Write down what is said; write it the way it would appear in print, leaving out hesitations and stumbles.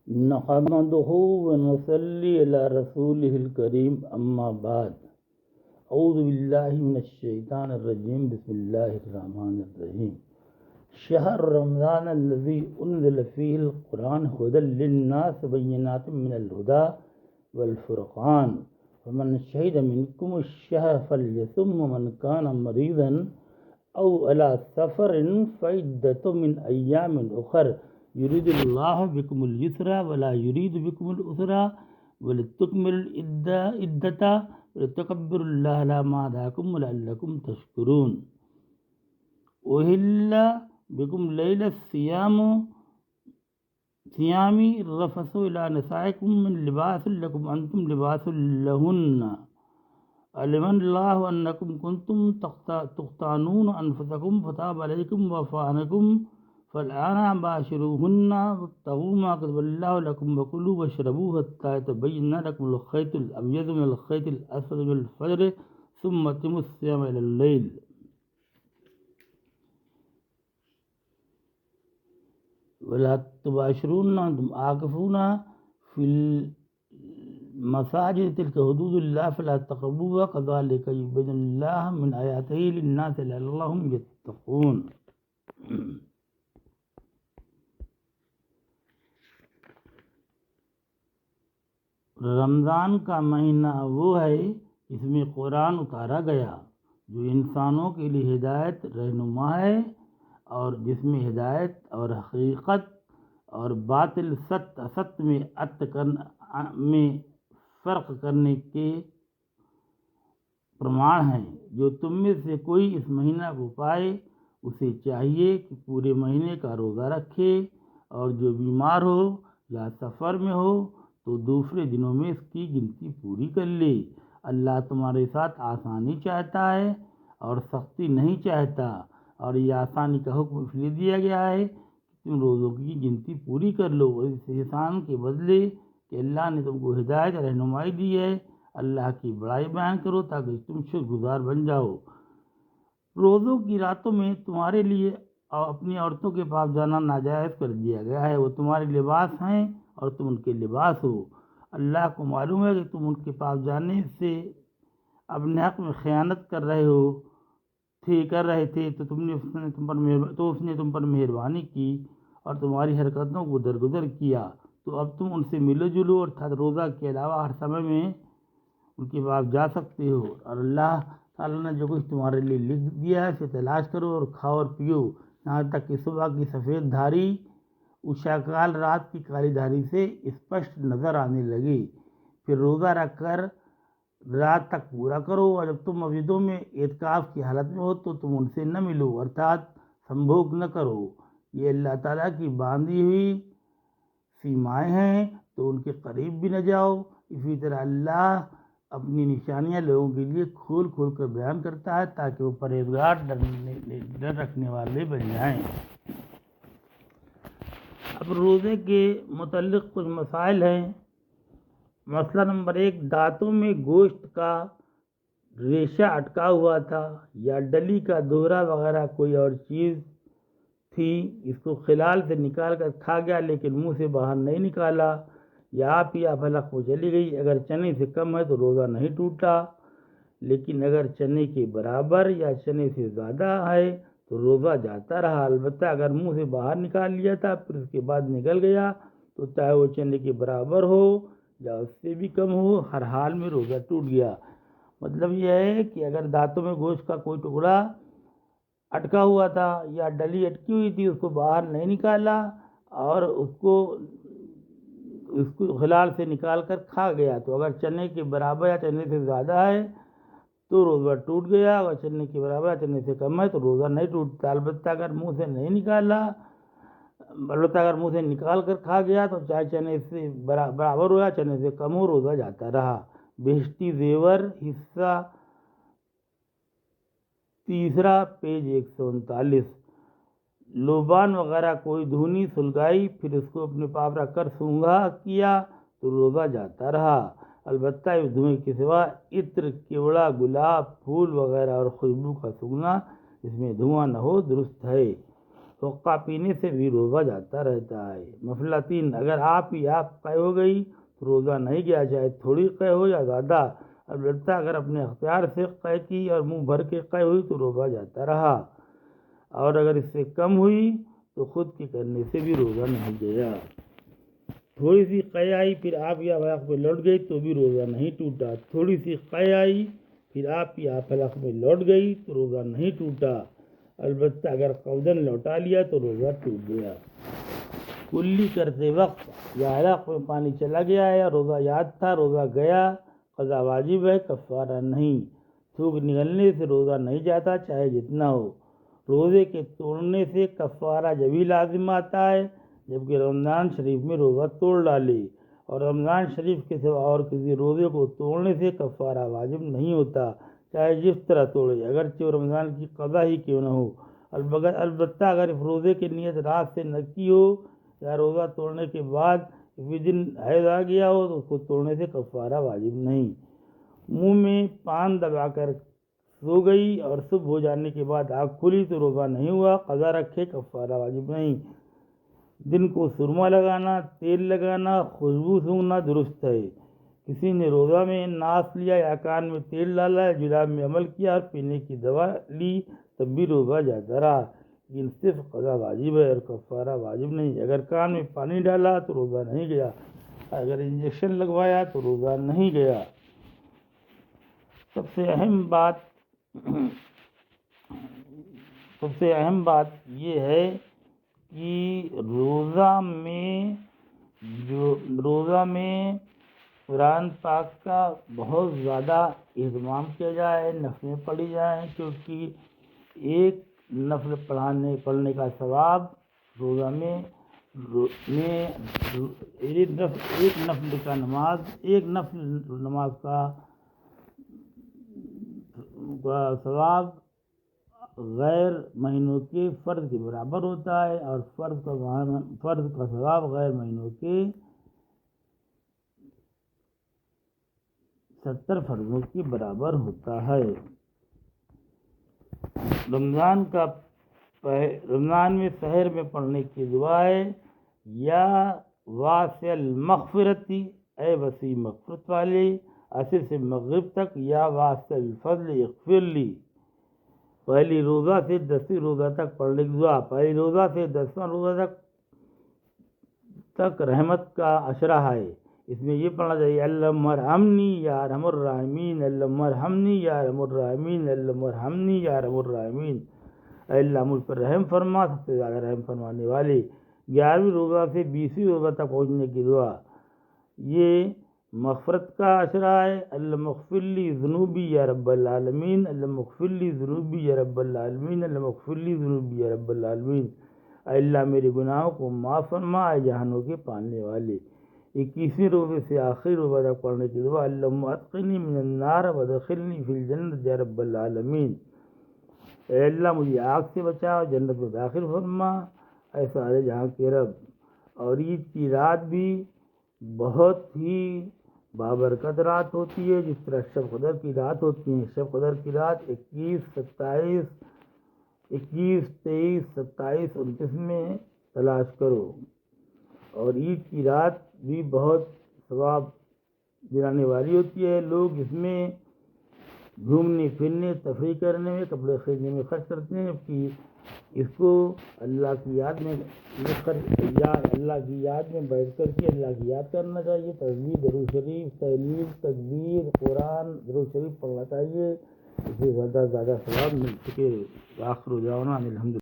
نحمده ونصلي على رسوله الكريم أما بعد أعوذ بالله من الشيطان الرجيم بسم الله الرحمن الرحيم شهر رمضان الذي أنزل فيه القرآن هدى للناس بينات من الهدى والفرقان فمن شهد منكم الشهر فليصم ومن كان مريضا أو على سفر فعدة من أيام أخر يريد الله بكم اليسر ولا يريد بكم العسر ولتكملوا العدة ولتكبروا الله على ما هداكم ولعلكم تشكرون. أهل بكم ليلة الصيام الرفث إلى نسائكم من لباس لكم أنتم لباس لهن علم الله أنكم كنتم تختانون أنفسكم فتاب عليكم وعفى عنكم فالآن باشروهن وابتغوا ما كتب الله لكم وكلوا واشربوا حتى يتبين لكم الخيط الأبيض من الخيط الأسود من الفجر ثم أتموا الصيام إلى الليل. ولا تباشرون أنتم عاكفون في المساجد تلك حدود الله فلا تقربوها كذلك يبين الله من آياته للناس لعلهم يتقون. رمضان کا مہینہ وہ ہے جس میں قرآن اتارا گیا جو انسانوں کے لیے ہدایت رہنما ہے اور جس میں ہدایت اور حقیقت اور باطل ست میں فرق کرنے کے پرمان ہیں. جو تم میں سے کوئی اس مہینہ کو پائے اسے چاہیے کہ پورے مہینے کا روزہ رکھے اور جو بیمار ہو یا سفر میں ہو تو دوسرے دنوں میں اس کی گنتی پوری کر لے. اللہ تمہارے ساتھ آسانی چاہتا ہے اور سختی نہیں چاہتا اور یہ آسانی کا حکم اس لیے دیا گیا ہے کہ تم روزوں کی گنتی پوری کر لو اور اس احسان کے بدلے کہ اللہ نے تم کو ہدایت اور رہنمائی دی ہے اللہ کی بڑائی بیان کرو تاکہ تم شکر گزار بن جاؤ. روزوں کی راتوں میں تمہارے لیے اپنی عورتوں کے پاس جانا ناجائز کر دیا گیا ہے. وہ تمہارے لباس ہیں اور تم ان کے لباس ہو. اللہ کو معلوم ہے کہ تم ان کے پاس جانے سے اپنے حق میں خیانت کر رہے تھے تو اس نے تم پر مہربانی کی اور تمہاری حرکتوں کو درگزر کیا. تو اب تم ان سے ملو جلو اور روزہ کے علاوہ ہر سمے میں ان کے پاس جا سکتے ہو اور اللہ تعالیٰ نے جو کچھ تمہارے لیے لکھ دیا ہے اسے تلاش کرو اور کھاؤ اور پیو یہاں تک کہ صبح کی سفید دھاری اشاکال رات کی کالی دھاری سے اسپشٹ نظر آنے لگے. پھر روزہ رکھ کر رات تک پورا کرو اور جب تم مسجدوں میں اعتکاف کی حالت میں ہو تو تم ان سے نہ ملو ارتھات سنبھوگ نہ کرو. یہ اللہ تعالیٰ کی باندھی ہوئی سیمائیں ہیں تو ان کے قریب بھی نہ جاؤ. اسی طرح اللہ اپنی نشانیاں لوگوں کے لیے کھول کھول کر بیان کرتا ہے تاکہ وہ پرہیزگار ڈر رکھنے والے بن جائیں. اب روزے کے متعلق کچھ مسائل ہیں. مسئلہ نمبر 1، دانتوں میں گوشت کا ریشہ اٹکا ہوا تھا یا ڈلی کا دوہرا وغیرہ کوئی اور چیز تھی، اس کو خلال سے نکال کر کھا گیا لیکن منہ سے باہر نہیں نکالا یا آپ یا فلق وہ چلی گئی. اگر چنے سے کم ہے تو روزہ نہیں ٹوٹا، لیکن اگر چنے کے برابر یا چنے سے زیادہ ہے تو روزہ جاتا رہا. البتہ اگر منہ سے باہر نکال لیا تھا پھر اس کے بعد نکل گیا تو چاہے وہ چنے کے برابر ہو یا اس سے بھی کم ہو، ہر حال میں روزہ ٹوٹ گیا. مطلب یہ ہے کہ اگر دانتوں میں گوشت کا کوئی ٹکڑا اٹکا ہوا تھا یا ڈلی اٹکی ہوئی تھی اس کو باہر نہیں نکالا اور اس کو خلال سے نکال کر کھا گیا تو اگر چنے کے برابر یا چنے سے زیادہ ہے تو روزہ ٹوٹ گیا. اگر چنے کے برابر یا چنے سے کم ہے تو روزہ نہیں ٹوٹتا. البتہ اگر منہ سے نکال کر کھا گیا تو چاہے چنے سے برابر ہو یا چنے سے کم ہو روزہ جاتا رہا. بہشتی زیور حصہ 3 پیج 139. لوبان وغیرہ کوئی دھنی سلگائی پھر اس کو اپنے پاس رکھ کر سونگھا کیا تو روزہ جاتا رہا. البتہ اس دھوئیں کے سوا عطر، کیوڑا، گلاب، پھول وغیرہ اور خوشبو کا سونگھنا اس میں دھواں نہ ہو درست ہے. حقہ پینے سے بھی روزہ جاتا رہتا ہے۔ مسئلہ 3، اگر آپ قے ہو گئی تو روزہ نہیں گیا، چاہے تھوڑی قے ہو یا زیادہ، البتہ اگر اپنے اختیار سے قے کی اور منہ بھر کے قے ہوئی تو روزہ جاتا رہا، اور اگر اس سے کم ہوئی تو خود کے کرنے سے بھی روزہ نہیں گیا۔ تھوڑی سی قے آئی پھر آپ حلق میں لوٹ گئی تو بھی روزہ نہیں ٹوٹا۔ تھوڑی سی قے آئی پھر آپ حلق میں لوٹ گئی تو روزہ نہیں ٹوٹا، البتہ اگر قودن لوٹا لیا تو روزہ ٹوٹ گیا۔ کلی کرتے وقت یا حلق میں پانی چلا گیا ہے یا روزہ یاد تھا، روزہ گیا، قضا واجب ہے، کفارہ نہیں۔ تھوک نکلنے سے روزہ نہیں جاتا چاہے جتنا ہو۔ روزے کے توڑنے سے کفارہ جبھی لازم آتا ہے جبکہ رمضان شریف میں روزہ توڑ ڈالے، اور رمضان شریف کے سوا اور کسی روزے کو توڑنے سے کفارہ واجب نہیں ہوتا، چاہے جس طرح توڑے، اگرچہ وہ رمضان کی قضا ہی کیوں نہ ہو۔ البتہ اگر اس روزے کی نیت رات سے نہ کی ہو یا روزہ توڑنے کے بعد کسی دن حیض آ گیا ہو تو اس کو توڑنے سے کفارہ واجب نہیں۔ منہ میں پان دبا کر سو گئی اور صبح ہو جانے کے بعد آنکھ کھلی تو روزہ نہیں ہوا، قضا رکھے، کفارہ واجب نہیں۔ دن کو سرما لگانا، تیل لگانا، خوشبو سونگھنا درست ہے۔ کسی نے روزہ میں ناس لیا یا کان میں تیل ڈالا یا جراب میں عمل کیا اور پینے کی دوا لی تب بھی روزہ جاتا رہا، لیکن صرف قضا واجب ہے اور کفارہ واجب نہیں۔ اگر کان میں پانی ڈالا تو روزہ نہیں گیا، اگر انجیکشن لگوایا تو روزہ نہیں گیا۔ سب سے اہم بات یہ ہے کہ روزہ میں قرآن پاک کا بہت زیادہ اہتمام کیا جائے، نفلیں پڑھی جائیں، کیونکہ ایک نفل پڑھنے کا ثواب روزہ میں ایک نفل نماز کا ثواب غیر مہینوں کے فرض کے برابر ہوتا ہے، اور فرض کا ثواب غیر مہینوں کے 70 فرضوں کے برابر ہوتا ہے۔ رمضان میں سحر میں پڑھنے کی دعا ہے، یا واسع المغفرتی، اے وسیع مغفرت والے، عصر سے مغرب تک، یا واسع الفضل اغفر لی۔ پہلی روزہ سے 10ویں روزہ تک پڑھنے کی دعا۔ پہلی روزہ سے 10واں روزہ تک رحمت کا عشرہ ہے، اس میں یہ پڑھنا چاہیے: اللہم ارحمنی یا ارحم الراحمین، اللہم ارحمنی یا ارحم الراحمین، اللہم ارحمنی یا ارحم الراحمین۔ اے اللہ مجھ پر رحم فرما، سب سے زیادہ رحم فرمانے والے۔ 11ویں روزہ سے 20ویں روزہ تک پہنچنے کی دعا، یہ مغفرت کا عشرہ ہے: اللہم اغفر لی ذنوبی یا رب العالمین، اللہم اغفر لی ذنوبی یا رب العالمین، اللہم اغفر لی ذنوبی یا رب العالمین۔ اے اللہ میرے گناہوں کو معاف فرما، اے جہانوں کے پالنے والے۔ 21ویں روزے سے آخری روزہ تک پڑھنے کی دعا، اللہم اتقنی من النار وادخلنی فی الجنت یا رب العالمین۔ اے اللہ مجھے آگ سے بچا اور جنت میں داخل فرما، اے سارے جہاں کے رب۔ اور عید کی رات بھی بہت ہی بابرکت رات ہوتی ہے، جس طرح شب قدر کی رات ہوتی ہے۔ شب قدر کی رات 21، 23، 27، 29 میں تلاش کرو۔ اور عید کی رات بھی بہت ثواب دلانے والی ہوتی ہے، لوگ اس میں گھومنے پھرنے، تفریح کرنے میں، کپڑے خریدنے میں خرچ کرتے ہیں، جبکہ اس کو اللہ کی یاد میں بیٹھ کر کے اللہ کی یاد کرنا چاہیے۔ تسبیح، درود شریف، تحلیل، تکبیر، قرآن، درود شریف پڑھنا چاہیے، اس سے زیادہ ثواب مل سکے۔ آخر دعوانا الحمدللہ۔